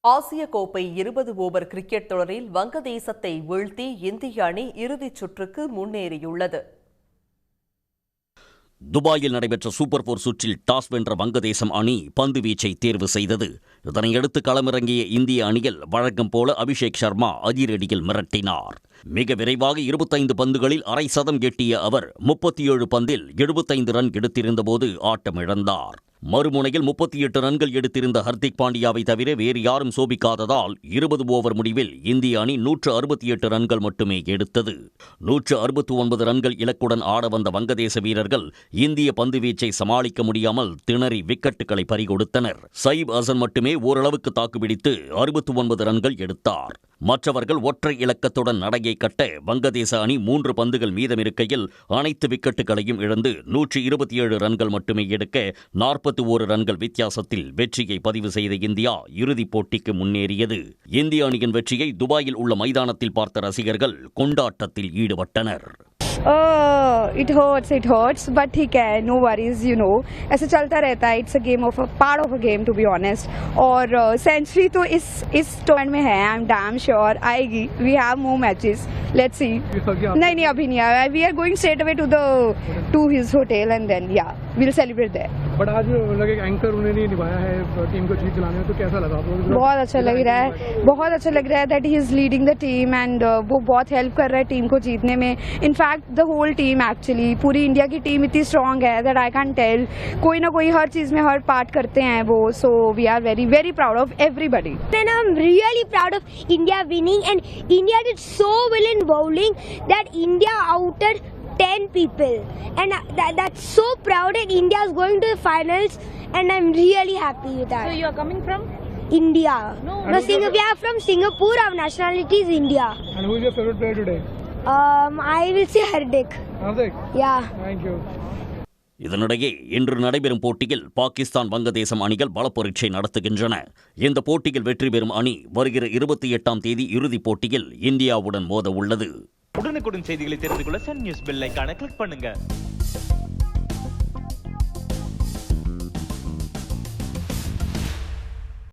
ஆசிய கோப்பை 20 over cricket தொடரில் வங்கதேசத்தை வீழ்த்தி இந்திய அணி இறுதிச் சுற்றுக்கு முன்னேறியுள்ளது. துபாயில் நடைபெற்ற சூப்பர் 4 சுற்றில் டாஸ் வென்ற வங்கதேசம் அணி பந்து வீச்சை தேர்வு செய்தது. இதனையடுத்து களமிறங்கிய இந்திய அணியில் வழக்கம் போல அபிஷேக் சர்மா அதிரடியில் மிரட்டினார். மிக விரைவாக 25 பந்துகளில் அரை சதம் எட்டிய அவர் 37 பந்தில் 75 ரன் எடுத்திருந்தபோது ஆட்டமிழந்தார். மறுமுனையில் 38 ரன்கள் எடுத்திருந்த ஹர்திக் பாண்டியாவை தவிர வேறு யாரும் சோபிக்காததால் 20 ஓவர் முடிவில் இந்திய அணி 168 ரன்கள் மட்டுமே எடுத்தது. 169 ரன்கள் இலக்குடன் ஆட வந்த வங்கதேச வீரர்கள் இந்திய பந்துவீச்சை சமாளிக்க முடியாமல் திணறி விக்கெட்டுகளை பறிகொடுத்தனர். சயிப் ஹசன் மட்டுமே ஓரளவுக்கு தாக்குப்பிடித்து 69 ரன்கள் எடுத்தார். மற்றவர்கள் ஒற்றை இலக்கத்துடன் நடையை கட்ட வங்கதேச அணி 3 பந்துகள் மீதமிருக்கையில் அனைத்து விக்கெட்டுகளையும் இழந்து 127 ரன்கள் மட்டுமே எடுக்க 41 ரன்கள் வித்தியாசத்தில் வெற்றியை பதிவு செய்த இந்தியா இறுதிப் போட்டிக்கு முன்னேறியது. இந்திய அணியின் வெற்றியை துபாயில் உள்ள மைதானத்தில் பார்த்த ரசிகர்கள் கொண்டாட்டத்தில் ஈடுபட்டனர். It hurts, but ठीक है, no worries, ऐसे चलता रहता है. It's a game of a part of a game, to be honest. और सेंचुरी तो इस टूर्नामेंट में है, I'm damn sure आएगी. We have more matches. Let's see. नहीं अभी नहीं आया. We are going straight away to his hotel and then we'll celebrate there. But आज लगे एंकर उन्हें नहीं निभाया है टीम को जीत दिलाने में, तो कैसा लगा आपको? बहुत अच्छा लग रहा है that he is leading the team and वो बहुत हेल्प कर रहा है टीम को जीतने में. In fact the whole team actually, पूरी इंडिया की टीम इतनी स्ट्रांग है that I can't tell. कोई ना कोई हर चीज में हर पार्ट करते हैं वो. So we are very very proud of everybody. And I'm really proud of India winning, and India did so well in bowling that India outed 10 people, and that's so proud, and India is going to the finals, and I'm really happy with that. So you are coming from India? No, we are from Singapore. Our nationality is India. And who is your favorite player today? I will say Hardik. Yeah. Thank you. இதனிடையே இன்று நடைபெறும் போட்டியில் பாகிஸ்தான் வங்கதேசம் அணிகள் பலப்பரீட்சை நடத்துகின்றன. இந்த போட்டியில் வெற்றி பெறும் அணி வருகிற 28ஆம் தேதி இறுதிப் போட்டியில் இந்தியாவுடன் மோத உள்ளது. உடனுக்குடன் செய்திகளை தெரிந்து கொள்ள சன் நியூஸ் பெல் ஐகானை கிளிக் பண்ணுங்க.